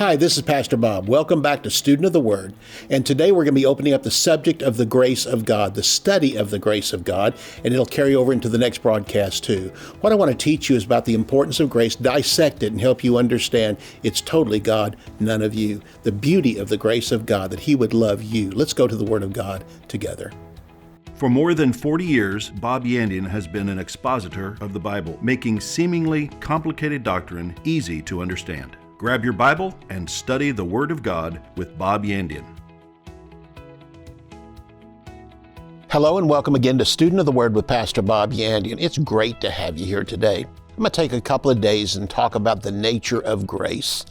Hi, this is Pastor Bob. Welcome back to Student of the Word. And today we're going to be opening up the subject of the grace of God, the study of the grace of God, and it'll carry over into the next broadcast too. What I want to teach you is about the importance of grace, dissect it, and help you understand it's totally God, none of you. The beauty of the grace of God, that He would love you. Let's go to the Word of God together. For more than 40 years, Bob Yandian has been an expositor of the Bible, making seemingly complicated doctrine easy to understand. Grab your Bible and study the Word of God with Bob Yandian. Hello and welcome again to Student of the Word with Pastor Bob Yandian. It's great to have you here today. I'm going to take a couple of days and talk about the nature of grace.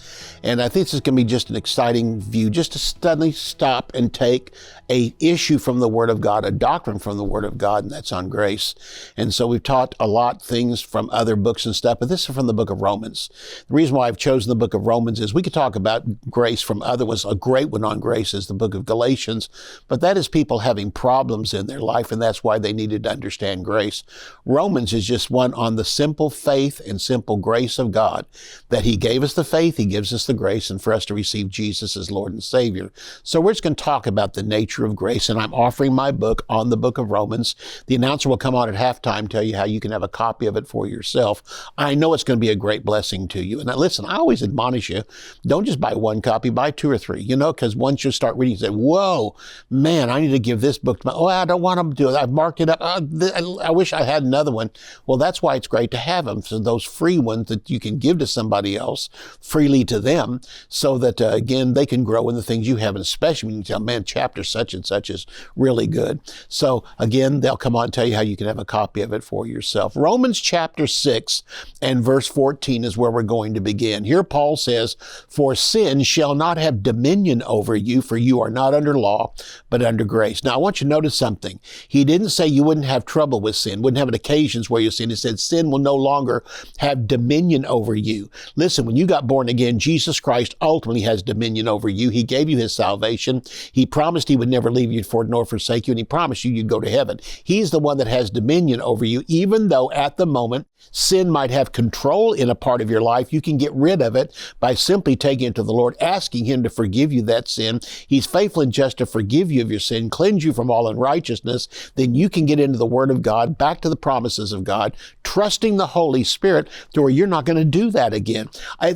And I think this is going to be just an exciting view, just to suddenly stop and take a issue from the Word of God, a doctrine from the Word of God, and that's on grace. And so we've taught a lot things from other books and stuff, but this is from the book of Romans. The reason why I've chosen the book of Romans is we could talk about grace from other ones. A great one on grace is the book of Galatians, but that is people having problems in their life, and that's why they needed to understand grace. Romans is just one on the simple faith and simple grace of God, that He gave us the faith, He gives us the grace, and for us to receive Jesus as Lord and Savior. So we're just going to talk about the nature of grace, and I'm offering my book on the book of Romans. The announcer will come on at halftime, tell you how you can have a copy of it for yourself. I know it's going to be a great blessing to you. And now, listen, I always admonish you, don't just buy one copy, buy two or three, because once you start reading, you say, whoa, man, I need to give this book to I don't want them to do it. I've marked it up. I wish I had another one. Well, that's why it's great to have them. So those free ones that you can give to somebody else freely to them, so that, again, they can grow in the things you have, and especially when you tell, man, chapter such and such is really good. So, again, they'll come on and tell you how you can have a copy of it for yourself. Romans chapter 6 and verse 14 is where we're going to begin. Here Paul says, "For sin shall not have dominion over you, for you are not under law, but under grace." Now, I want you to notice something. He didn't say you wouldn't have trouble with sin, wouldn't have occasions where you sin. He said sin will no longer have dominion over you. Listen, when you got born again, Jesus Christ ultimately has dominion over you. He gave you His salvation. He promised He would never leave you nor forsake you, and He promised you'd go to heaven. He's the one that has dominion over you, even though at the moment sin might have control in a part of your life. You can get rid of it by simply taking it to the Lord, asking Him to forgive you that sin. He's faithful and just to forgive you of your sin, cleanse you from all unrighteousness. Then you can get into the Word of God, back to the promises of God, trusting the Holy Spirit to where you're not going to do that again.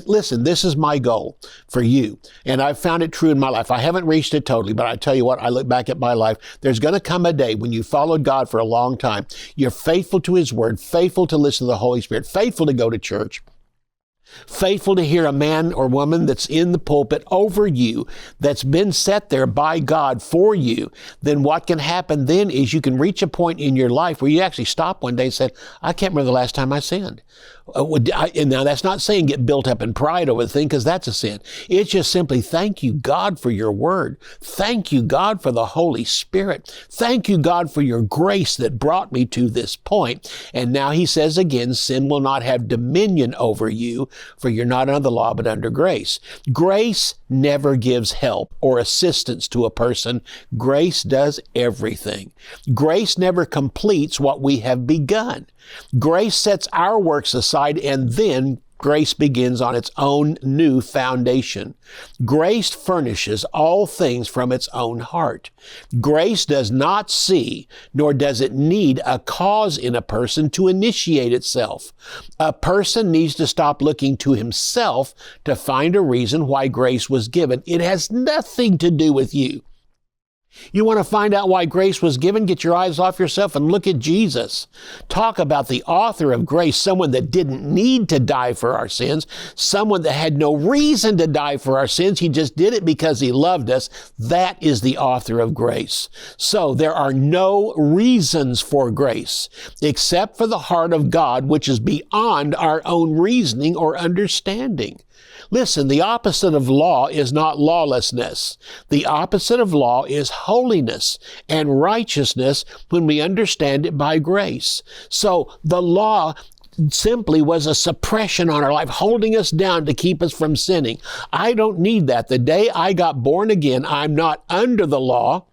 Listen, this is my goal for you, and I've found it true in my life. I haven't reached it totally, but I tell you what, I look back at my life, there's going to come a day when you followed God for a long time. You're faithful to His Word, faithful to listen to the Holy Spirit, faithful to go to church, faithful to hear a man or woman that's in the pulpit over you, that's been set there by God for you. Then what can happen then is you can reach a point in your life where you actually stop one day and say, I can't remember the last time I sinned. And now that's not saying get built up in pride over the thing, because that's a sin. It's just simply thank you, God, for your Word. Thank you, God, for the Holy Spirit. Thank you, God, for your grace that brought me to this point. And now He says again, sin will not have dominion over you, for you're not under the law, but under grace. Grace never gives help or assistance to a person. Grace does everything. Grace never completes what we have begun. Grace sets our works aside, and then grace begins on its own new foundation. Grace furnishes all things from its own heart. Grace does not see, nor does it need a cause in a person to initiate itself. A person needs to stop looking to himself to find a reason why grace was given. It has nothing to do with you. You want to find out why grace was given? Get your eyes off yourself and look at Jesus. Talk about the author of grace, someone that didn't need to die for our sins, someone that had no reason to die for our sins. He just did it because He loved us. That is the author of grace. So there are no reasons for grace except for the heart of God, which is beyond our own reasoning or understanding. Listen, the opposite of law is not lawlessness. The opposite of law is holiness and righteousness when we understand it by grace. So the law simply was a suppression on our life, holding us down to keep us from sinning. I don't need that. The day I got born again, I'm not under the law.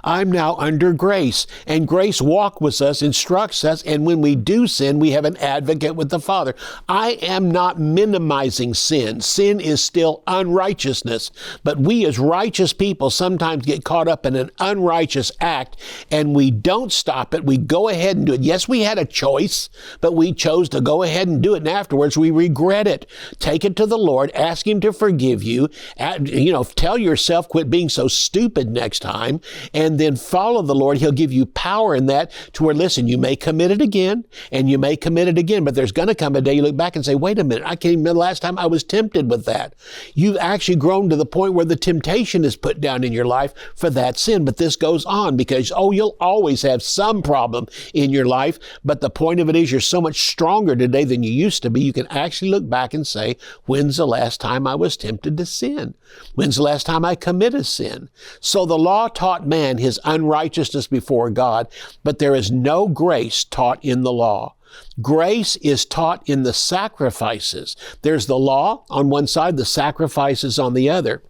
I'm now under grace, and grace walks with us, instructs us, and when we do sin, we have an advocate with the Father. I am not minimizing sin. Sin is still unrighteousness, but we as righteous people sometimes get caught up in an unrighteous act, and we don't stop it. We go ahead and do it. Yes, we had a choice, but we chose to go ahead and do it, and afterwards we regret it. Take it to the Lord, ask Him to forgive you. Tell yourself, quit being so stupid next time, and then follow the Lord. He'll give you power in that to where, listen, you may commit it again, and you may commit it again, but there's going to come a day you look back and say, wait a minute, I can't remember the last time I was tempted with that. You've actually grown to the point where the temptation is put down in your life for that sin, but this goes on because, you'll always have some problem in your life, but the point of it is you're so much stronger today than you used to be. You can actually look back and say, when's the last time I was tempted to sin? When's the last time I committed sin? So the law taught man his unrighteousness before God, but there is no grace taught in the law. Grace is taught in the sacrifices. There's the law on one side, the sacrifices on the other.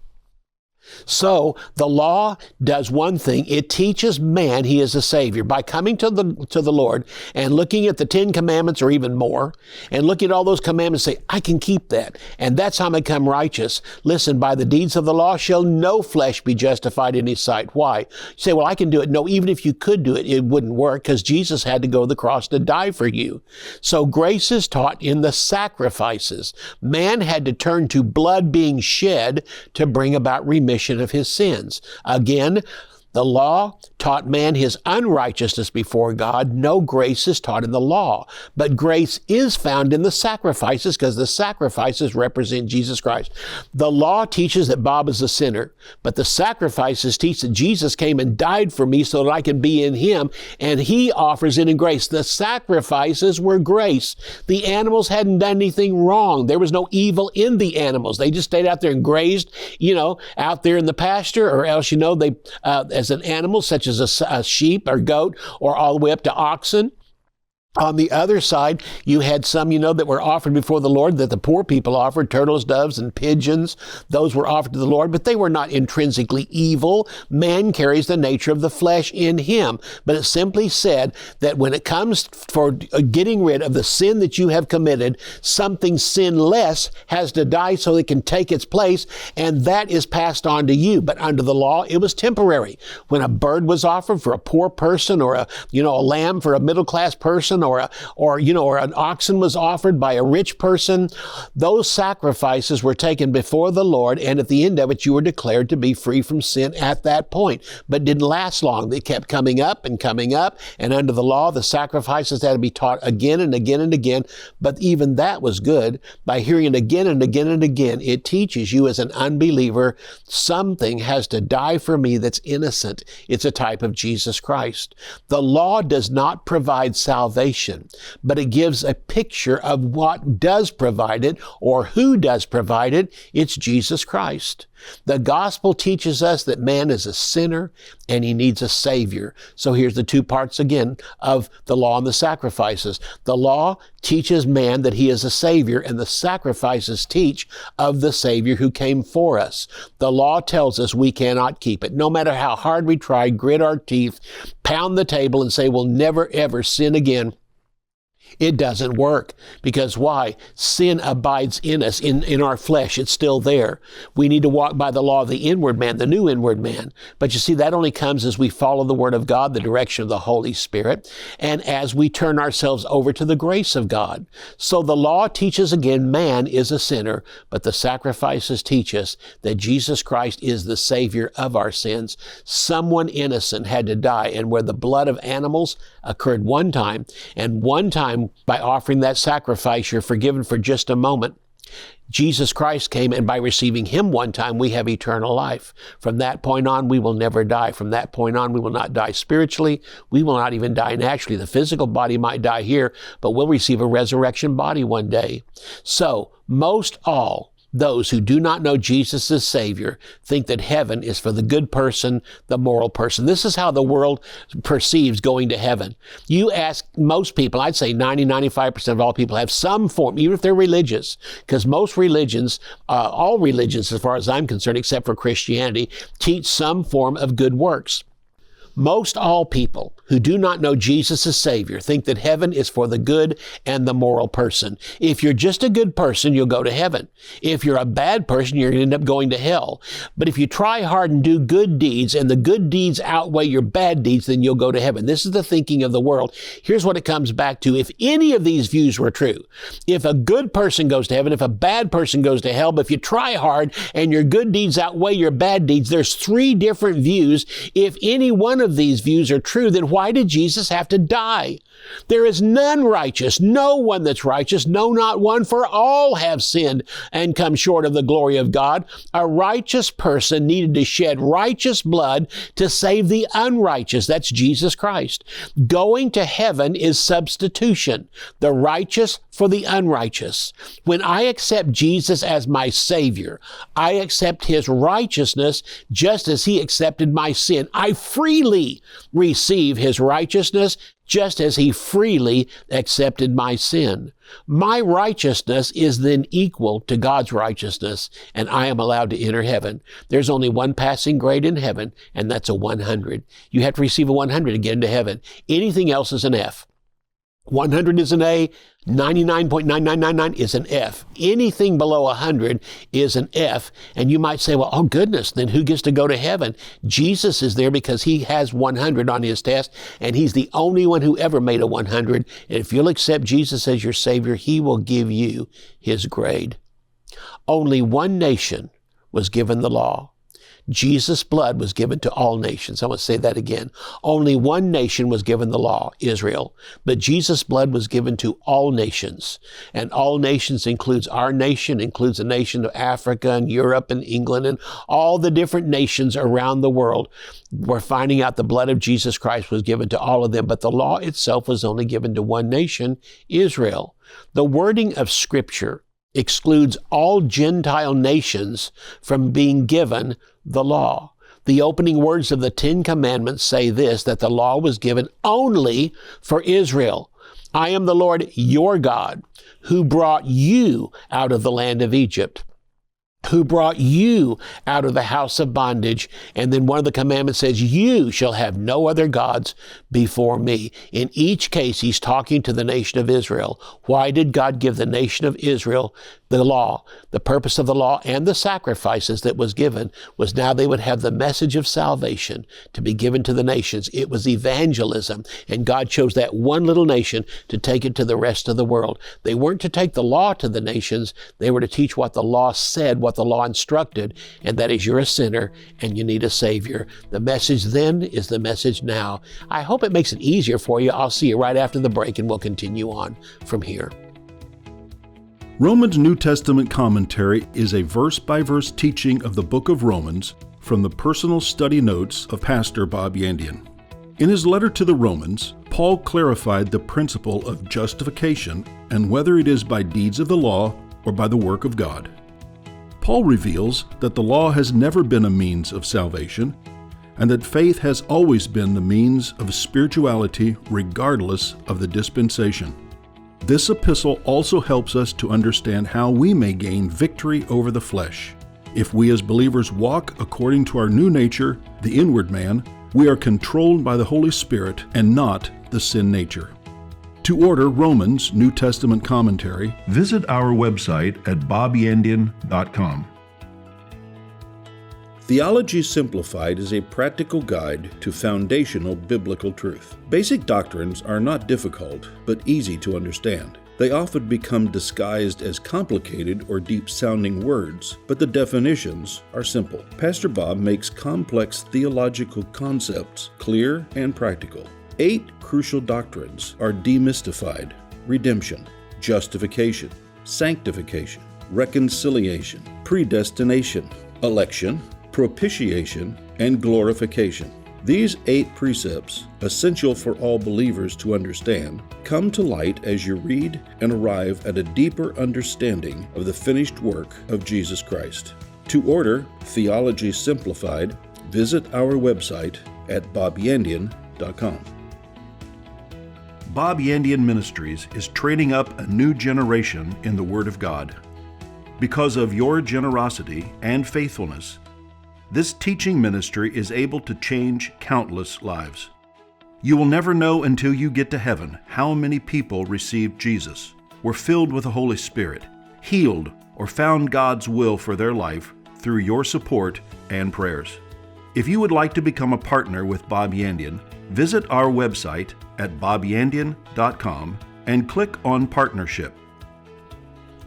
So the law does one thing. It teaches man he is a Savior. By coming to the Lord and looking at the 10 commandments or even more, and looking at all those commandments and say, I can keep that. And that's how I become righteous. Listen, by the deeds of the law shall no flesh be justified in His sight. Why? You say, well, I can do it. No, even if you could do it, it wouldn't work because Jesus had to go to the cross to die for you. So grace is taught in the sacrifices. Man had to turn to blood being shed to bring about remission of his sins. Again, the law taught man his unrighteousness before God. No grace is taught in the law, but grace is found in the sacrifices because the sacrifices represent Jesus Christ. The law teaches that Bob is a sinner, but the sacrifices teach that Jesus came and died for me so that I can be in Him, and He offers it in grace. The sacrifices were grace. The animals hadn't done anything wrong. There was no evil in the animals. They just stayed out there and grazed, out there in the pasture, or else, they, as an animal such as a sheep or goat, or all the way up to oxen. On the other side, you had some, that were offered before the Lord that the poor people offered, turtles, doves, and pigeons. Those were offered to the Lord, but they were not intrinsically evil. Man carries the nature of the flesh in him. But it simply said that when it comes for getting rid of the sin that you have committed, something sinless has to die so it can take its place, and that is passed on to you. But under the law, it was temporary. When a bird was offered for a poor person, or a lamb for a middle-class person, or an oxen was offered by a rich person, those sacrifices were taken before the Lord, and at the end of it, you were declared to be free from sin at that point. But didn't last long. They kept coming up, and under the law, the sacrifices had to be taught again and again and again. But even that was good. By hearing it again and again and again, it teaches you as an unbeliever, something has to die for me that's innocent. It's a type of Jesus Christ. The law does not provide salvation, but it gives a picture of what does provide it, or who does provide it. It's Jesus Christ. The gospel teaches us that man is a sinner and he needs a Savior. So here's the two parts again of the law and the sacrifices. The law teaches man that he is a Savior, and the sacrifices teach of the Savior who came for us. The law tells us we cannot keep it. No matter how hard we try, grit our teeth, pound the table, and say we'll never ever sin again, it doesn't work. Because why? Sin abides in us, in our flesh. It's still there. We need to walk by the law of the inward man, the new inward man. But you see, that only comes as we follow the Word of God, the direction of the Holy Spirit, and as we turn ourselves over to the grace of God. So the law teaches again, man is a sinner, but the sacrifices teach us that Jesus Christ is the Savior of our sins. Someone innocent had to die, and where the blood of animals occurred one time, and one time by offering that sacrifice, you're forgiven for just a moment. Jesus Christ came, and by receiving Him one time, we have eternal life. From that point on, we will never die. From that point on, we will not die spiritually. We will not even die naturally. The physical body might die here, but we'll receive a resurrection body one day. So, most all, those who do not know Jesus as Savior think that heaven is for the good person, the moral person. This is how the world perceives going to heaven. You ask most people, I'd say 90-95% of all people have some form, even if they're religious, because most religions, all religions as far as I'm concerned, except for Christianity, teach some form of good works. Most all people who do not know Jesus as Savior think that heaven is for the good and the moral person. If you're just a good person, you'll go to heaven. If you're a bad person, you're going to end up going to hell. But if you try hard and do good deeds, and the good deeds outweigh your bad deeds, then you'll go to heaven. This is the thinking of the world. Here's what it comes back to. If any of these views were true, if a good person goes to heaven, if a bad person goes to hell, but if you try hard and your good deeds outweigh your bad deeds, there's three different views. If any one of these views are true, then why did Jesus have to die? There is none righteous, no one that's righteous, no, not one, for all have sinned and come short of the glory of God. A righteous person needed to shed righteous blood to save the unrighteous. That's Jesus Christ. Going to heaven is substitution, the righteous for the unrighteous. When I accept Jesus as my Savior, I accept His righteousness just as He accepted my sin. I freely receive His righteousness just as He freely accepted my sin. My righteousness is then equal to God's righteousness, and I am allowed to enter heaven. There's only one passing grade in heaven, and that's a 100. You have to receive a 100 to get into heaven. Anything else is an F. 100 is an A, 99.9999 is an F. Anything below 100 is an F. And you might say, well, oh goodness, then who gets to go to heaven? Jesus is there because He has 100 on His test, and He's the only one who ever made a 100. And if you'll accept Jesus as your Savior, He will give you His grade. Only one nation was given the law. Jesus' blood was given to all nations. I want to say that again. Only one nation was given the law, Israel. But Jesus' blood was given to all nations. And all nations includes our nation, includes the nation of Africa and Europe and England and all the different nations around the world. We're finding out the blood of Jesus Christ was given to all of them. But the law itself was only given to one nation, Israel. The wording of Scripture excludes all Gentile nations from being given the law. The opening words of the Ten Commandments say this, that the law was given only for Israel. I am the Lord your God, who brought you out of the land of Egypt, who brought you out of the house of bondage. And then one of the commandments says, you shall have no other gods before me. In each case, He's talking to the nation of Israel. Why did God give the nation of Israel the law? The purpose of the law and the sacrifices that was given was now they would have the message of salvation to be given to the nations. It was evangelism, and God chose that one little nation to take it to the rest of the world. They weren't to take the law to the nations. They were to teach what the law said, what the law instructed, and that is you're a sinner and you need a Savior. The message then is the message now. I hope it makes it easier for you. I'll see you right after the break, and we'll continue on from here. Romans New Testament Commentary is a verse-by-verse teaching of the book of Romans from the personal study notes of Pastor Bob Yandian. In his letter to the Romans, Paul clarified the principle of justification and whether it is by deeds of the law or by the work of God. Paul reveals that the law has never been a means of salvation and that faith has always been the means of spirituality regardless of the dispensation. This epistle also helps us to understand how we may gain victory over the flesh. If we as believers walk according to our new nature, the inward man, we are controlled by the Holy Spirit and not the sin nature. To order Romans New Testament Commentary, visit our website at bobyandian.com. Theology Simplified is a practical guide to foundational biblical truth. Basic doctrines are not difficult, but easy to understand. They often become disguised as complicated or deep-sounding words, but the definitions are simple. Pastor Bob makes complex theological concepts clear and practical. 8 crucial doctrines are demystified: redemption, justification, sanctification, reconciliation, predestination, election, propitiation, and glorification. These 8 precepts, essential for all believers to understand, come to light as you read and arrive at a deeper understanding of the finished work of Jesus Christ. To order Theology Simplified, visit our website at bobyandian.com. Bob Yandian Ministries is training up a new generation in the Word of God. Because of your generosity and faithfulness, This teaching ministry is able to change countless lives. You will never know until you get to heaven how many people received Jesus, were filled with the Holy Spirit, healed, or found God's will for their life through your support and prayers. If you would like to become a partner with Bob Yandian, visit our website at bobyandian.com and click on Partnership.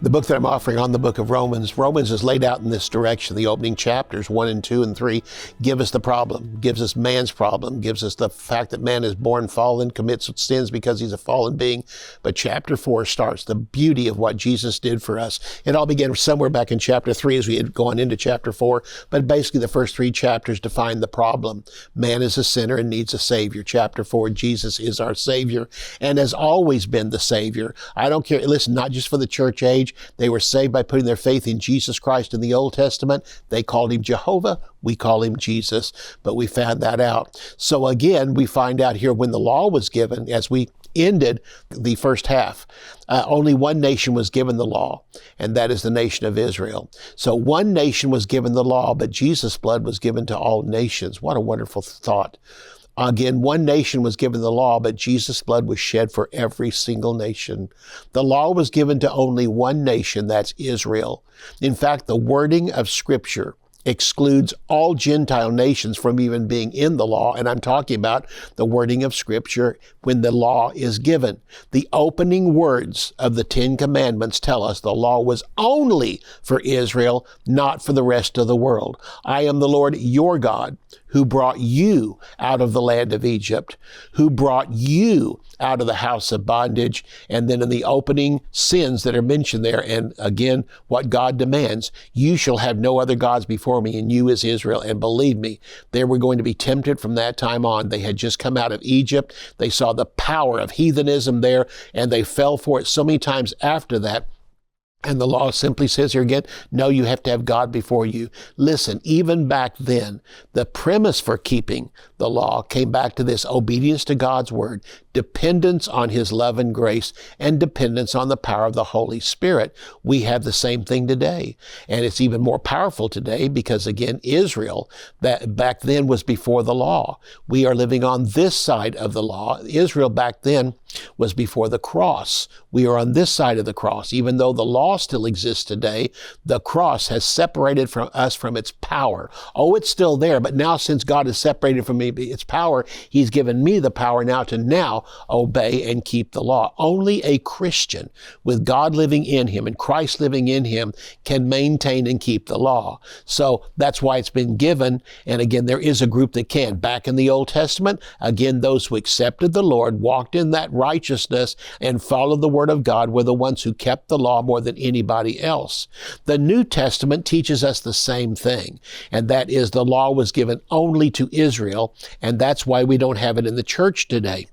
The book that I'm offering on the book of Romans is laid out in this direction. The opening chapters 1 and 2 and 3 give us the problem, gives us man's problem, gives us the fact that man is born fallen, commits sins because he's a fallen being. But chapter 4 starts the beauty of what Jesus did for us. It all began somewhere back in chapter 3 as we had gone into chapter 4. But basically the first 3 chapters define the problem. Man is a sinner and needs a Savior. Chapter 4, Jesus is our Savior and has always been the Savior. I don't care, listen, not just for the church age. They were saved by putting their faith in Jesus Christ in the Old Testament. They called him Jehovah. We call him Jesus, but we found that out. So again, we find out here when the law was given, as we ended the first half, only one nation was given the law, and that is the nation of Israel. So one nation was given the law, but Jesus' blood was given to all nations. What a wonderful thought. Again, one nation was given the law, but Jesus' blood was shed for every single nation. The law was given to only one nation, that's Israel. In fact, the wording of Scripture excludes all Gentile nations from even being in the law, and I'm talking about the wording of Scripture when the law is given. The opening words of the 10 Commandments tell us the law was only for Israel, not for the rest of the world. I am the Lord your God, who brought you out of the land of Egypt, who brought you out of the house of bondage. And then in the opening sins that are mentioned there, and again, what God demands, you shall have no other gods before me, and you is Israel. And believe me, they were going to be tempted from that time on. They had just come out of Egypt. They saw the power of heathenism there, and they fell for it so many times after that. And the law simply says here again, no, you have to have God before you. Listen, even back then, the premise for keeping the law came back to this: obedience to God's word, dependence on his love and grace, and dependence on the power of the Holy Spirit. We have the same thing today. And it's even more powerful today because, again, Israel, that back then was before the law. We are living on this side of the law. Israel back then was before the cross. We are on this side of the cross. Even though the law still exists today, the cross has separated from us from its power. Oh, it's still there, but now since God has separated from me its power, he's given me the power now to obey and keep the law. Only a Christian with God living in him and Christ living in him can maintain and keep the law. So that's why it's been given. And again, there is a group that can. Back in the Old Testament, again, those who accepted the Lord, walked in that righteousness, and followed the word of God were the ones who kept the law more than anybody else. The New Testament teaches us the same thing, and that is the law was given only to Israel, and that's why we don't have it in the church today.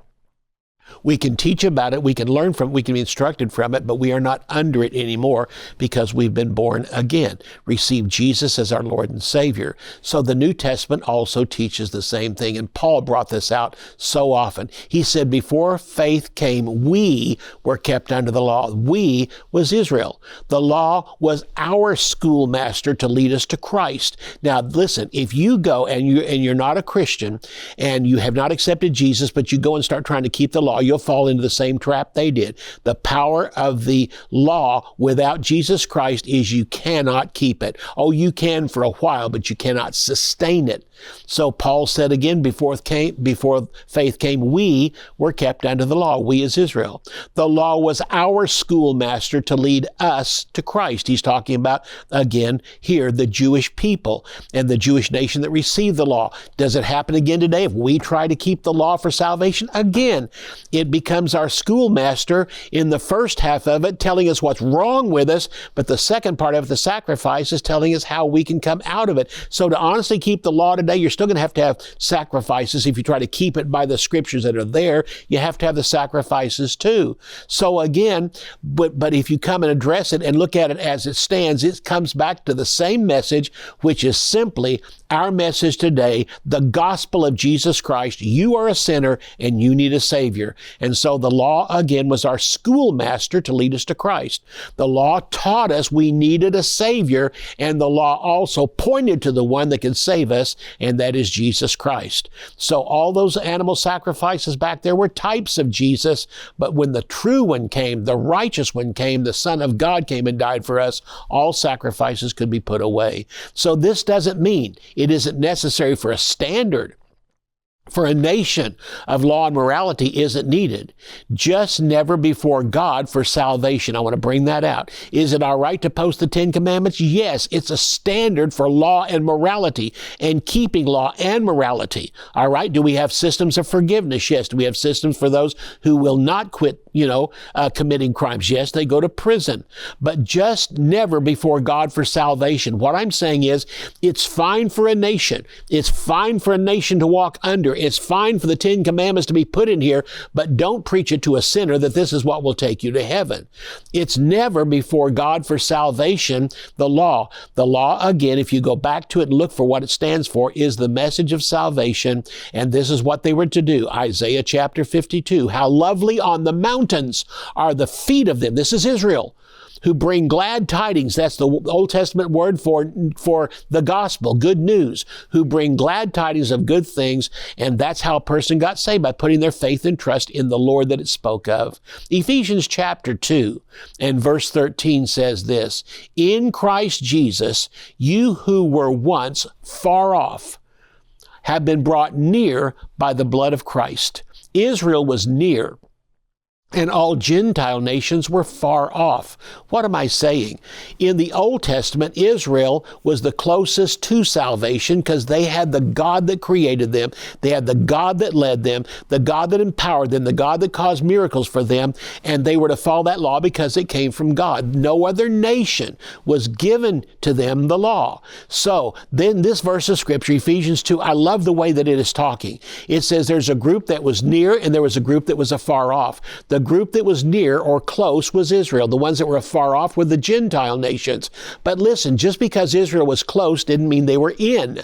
We can teach about it, we can learn from it, we can be instructed from it, but we are not under it anymore because we've been born again, received Jesus as our Lord and Savior. So the New Testament also teaches the same thing, and Paul brought this out so often. He said, before faith came, we were kept under the law. We was Israel. The law was our schoolmaster to lead us to Christ. Now listen, if you go and you're not a Christian and you have not accepted Jesus, but you go and start trying to keep the law, you'll fall into the same trap they did. The power of the law without Jesus Christ is you cannot keep it. Oh, you can for a while, but you cannot sustain it. So Paul said again, before faith came, we were kept under the law, we as Israel. The law was our schoolmaster to lead us to Christ. He's talking about, again, here, the Jewish people and the Jewish nation that received the law. Does it happen again today if we try to keep the law for salvation? Again, it becomes our schoolmaster in the first half of it, telling us what's wrong with us, but the second part of it, the sacrifice, is telling us how we can come out of it. So to honestly keep the law today, you're still going to have sacrifices. If you try to keep it by the scriptures that are there, you have to have the sacrifices too. So again, but if you come and address it and look at it as it stands, it comes back to the same message, which is simply our message today, the gospel of Jesus Christ. You are a sinner and you need a Savior. And so the law, again, was our schoolmaster to lead us to Christ. The law taught us we needed a Savior, and the law also pointed to the one that can save us, and that is Jesus Christ. So all those animal sacrifices back there were types of Jesus, but when the true one came, the righteous one came, the Son of God came and died for us, all sacrifices could be put away. So this doesn't mean it isn't necessary for a standard for a nation of law and morality isn't needed. Just never before God for salvation. I want to bring that out. Is it all right to post the 10 Commandments? Yes, it's a standard for law and morality and keeping law and morality. All right, do we have systems of forgiveness? Yes. Do we have systems for those who will not quit, committing crimes? Yes, they go to prison. But just never before God for salvation. What I'm saying is, it's fine for a nation. It's fine for a nation to walk under. It's fine for the 10 Commandments to be put in here, but don't preach it to a sinner that this is what will take you to heaven. It's never before God for salvation, the law. The law, again, if you go back to it and look for what it stands for, is the message of salvation, and this is what they were to do. Isaiah chapter 52, how lovely on the mountains are the feet of them. This is Israel, who bring glad tidings. That's the Old Testament word for the gospel, good news, who bring glad tidings of good things. And that's how a person got saved, by putting their faith and trust in the Lord that it spoke of. Ephesians chapter 2 and verse 13 says this, in Christ Jesus, you who were once far off have been brought near by the blood of Christ. Israel was near, and all Gentile nations were far off. What am I saying? In the Old Testament, Israel was the closest to salvation because they had the God that created them. They had the God that led them, the God that empowered them, the God that caused miracles for them, and they were to follow that law because it came from God. No other nation was given to them the law. So then this verse of Scripture, Ephesians 2, I love the way that it is talking. It says there's a group that was near and there was a group that was afar off. The group that was near or close was Israel. The ones that were afar off were the Gentile nations. But listen, just because Israel was close didn't mean they were in.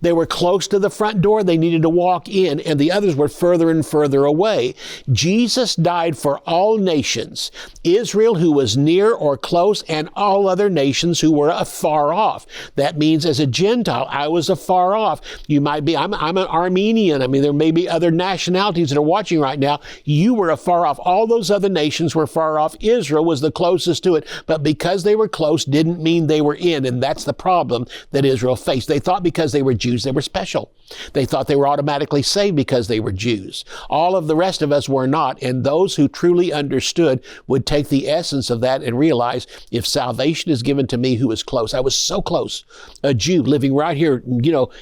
They were close to the front door. They needed to walk in, and the others were further and further away. Jesus died for all nations, Israel who was near or close, and all other nations who were afar off. That means as a Gentile, I was afar off. You might be, I'm an Armenian. I mean, there may be other nationalities that are watching right now. You were afar off. All those other nations were far off. Israel was the closest to it, but because they were close didn't mean they were in, and that's the problem that Israel faced. They thought because they were Jews, they were special. They thought they were automatically saved because they were Jews. All of the rest of us were not, and those who truly understood would take the essence of that and realize, if salvation is given to me who is close, I was so close, a Jew living right here,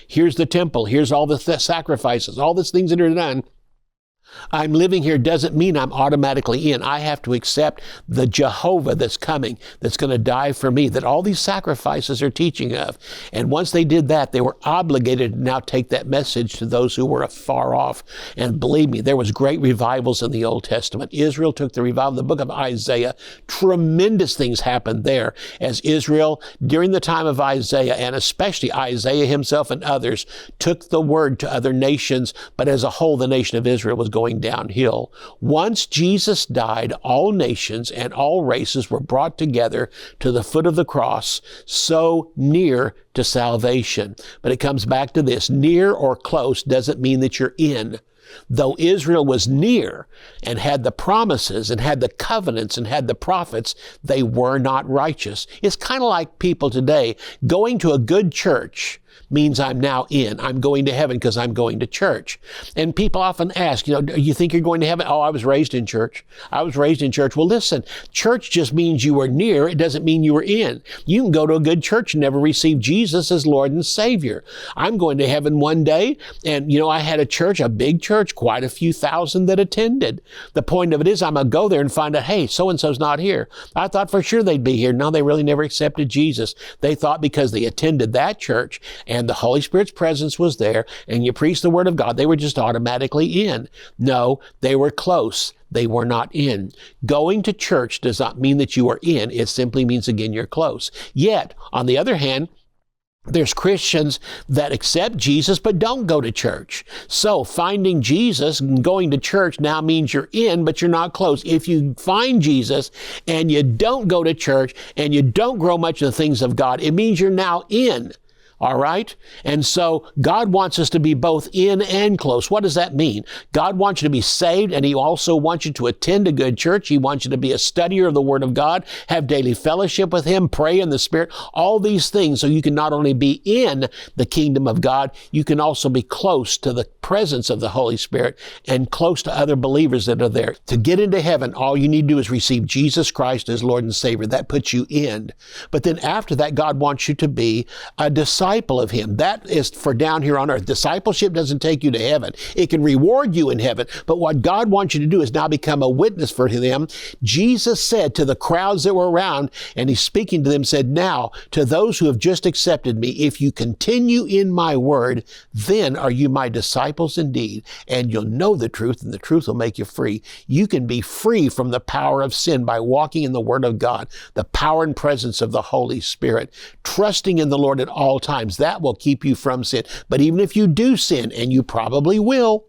here's the temple, here's all the sacrifices, all these things that are done. I'm living here doesn't mean I'm automatically in. I have to accept the Jehovah that's coming, that's going to die for me, that all these sacrifices are teaching of. And once they did that, they were obligated to now take that message to those who were afar off. And believe me, there was great revivals in the Old Testament. Israel took the revival. The book of Isaiah, tremendous things happened there as Israel, during the time of Isaiah, and especially Isaiah himself and others, took the word to other nations, but as a whole, the nation of Israel was going downhill. Once Jesus died, all nations and all races were brought together to the foot of the cross, so near to salvation. But it comes back to this: near or close doesn't mean that you're in. Though Israel was near and had the promises and had the covenants and had the prophets, they were not righteous. It's kind of like people today going to a good church means I'm now in. I'm going to heaven because I'm going to church. And people often ask, do you think you're going to heaven? Oh, I was raised in church. I was raised in church. Well, listen, church just means you were near. It doesn't mean you were in. You can go to a good church and never receive Jesus as Lord and Savior. I'm going to heaven one day, and I had a church, a big church, quite a few thousand that attended. The point of it is I'm going to go there and find out, hey, so-and-so's not here. I thought for sure they'd be here. No, they really never accepted Jesus. They thought because they attended that church and the Holy Spirit's presence was there and you preached the Word of God, they were just automatically in. No, they were close. They were not in. Going to church does not mean that you are in. It simply means, again, you're close. Yet, on the other hand, There's Christians that accept Jesus but don't go to church. So finding Jesus and going to church now means you're in, but you're not close. If you find Jesus and you don't go to church and you don't grow much in the things of God, it means you're now in. All right? And so God wants us to be both in and close. What does that mean? God wants you to be saved, and He also wants you to attend a good church. He wants you to be a studier of the Word of God, have daily fellowship with Him, pray in the Spirit, all these things so you can not only be in the kingdom of God, you can also be close to the presence of the Holy Spirit and close to other believers that are there. To get into heaven, all you need to do is receive Jesus Christ as Lord and Savior. That puts you in. But then after that, God wants you to be a disciple of Him. That is for down here on earth. Discipleship doesn't take you to heaven. It can reward you in heaven. But what God wants you to do is now become a witness for them. Jesus said to the crowds that were around, and He's speaking to them, said, now, to those who have just accepted me, if you continue in my word, then are you my disciples indeed, and you'll know the truth, and the truth will make you free. You can be free from the power of sin by walking in the word of God, the power and presence of the Holy Spirit, trusting in the Lord at all times. That will keep you from sin. But even if you do sin, and you probably will,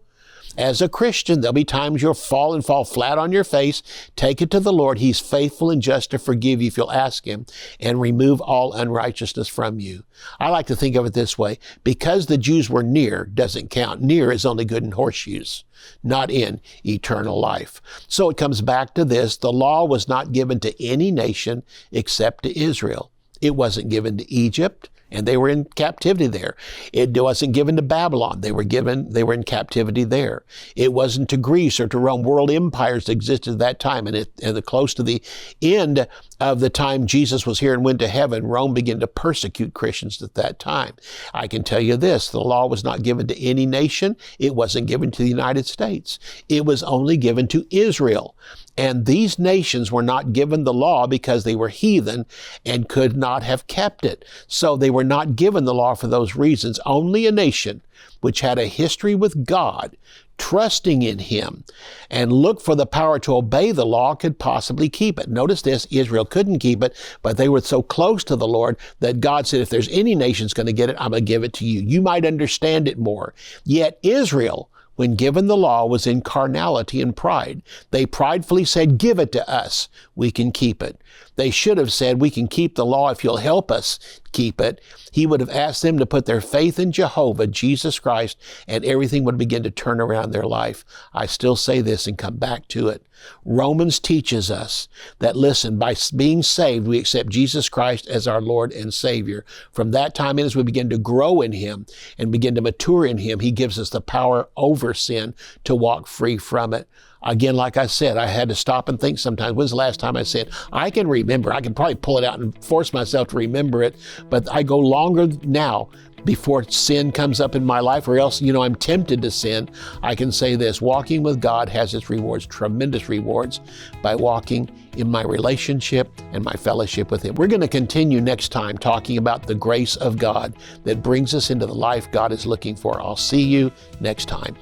as a Christian, there'll be times you'll fall flat on your face. Take it to the Lord. He's faithful and just to forgive you if you'll ask Him and remove all unrighteousness from you. I like to think of it this way. Because the Jews were near doesn't count. Near is only good in horseshoes, not in eternal life. So it comes back to this. The law was not given to any nation except to Israel. It wasn't given to Egypt, and they were in captivity there. It wasn't given to Babylon. They were in captivity there. It wasn't to Greece or to Rome. World empires existed at that time. And close to the end of the time Jesus was here and went to heaven, Rome began to persecute Christians at that time. I can tell you this, the law was not given to any nation. It wasn't given to the United States. It was only given to Israel. And these nations were not given the law because they were heathen and could not have kept it. So they were not given the law for those reasons. Only a nation which had a history with God, trusting in Him, and looked for the power to obey the law could possibly keep it. Notice this, Israel couldn't keep it, but they were so close to the Lord that God said, if there's any nation's going to get it, I'm going to give it to you. You might understand it more. Yet Israel, when given the law, was in carnality and pride. They pridefully said, give it to us. We can keep it. They should have said, we can keep the law if you'll help us keep it. He would have asked them to put their faith in Jehovah, Jesus Christ, and everything would begin to turn around their life. I still say this and come back to it. Romans teaches us that, listen, by being saved, we accept Jesus Christ as our Lord and Savior. From that time in, as we begin to grow in Him and begin to mature in Him, He gives us the power over sin to walk free from it. Again, like I said, I had to stop and think sometimes. When's the last time I said, I can remember, I can probably pull it out and force myself to remember it, but I go longer now before sin comes up in my life, or else, I'm tempted to sin. I can say this, walking with God has its rewards, tremendous rewards, by walking in my relationship and my fellowship with Him. We're going to continue next time talking about the grace of God that brings us into the life God is looking for. I'll see you next time.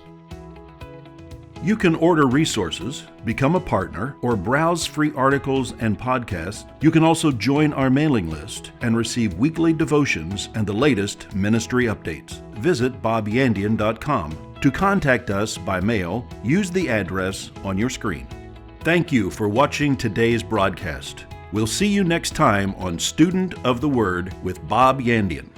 You can order resources, become a partner, or browse free articles and podcasts. You can also join our mailing list and receive weekly devotions and the latest ministry updates. Visit bobyandian.com. To contact us by mail, use the address on your screen. Thank you for watching today's broadcast. We'll see you next time on Student of the Word with Bob Yandian.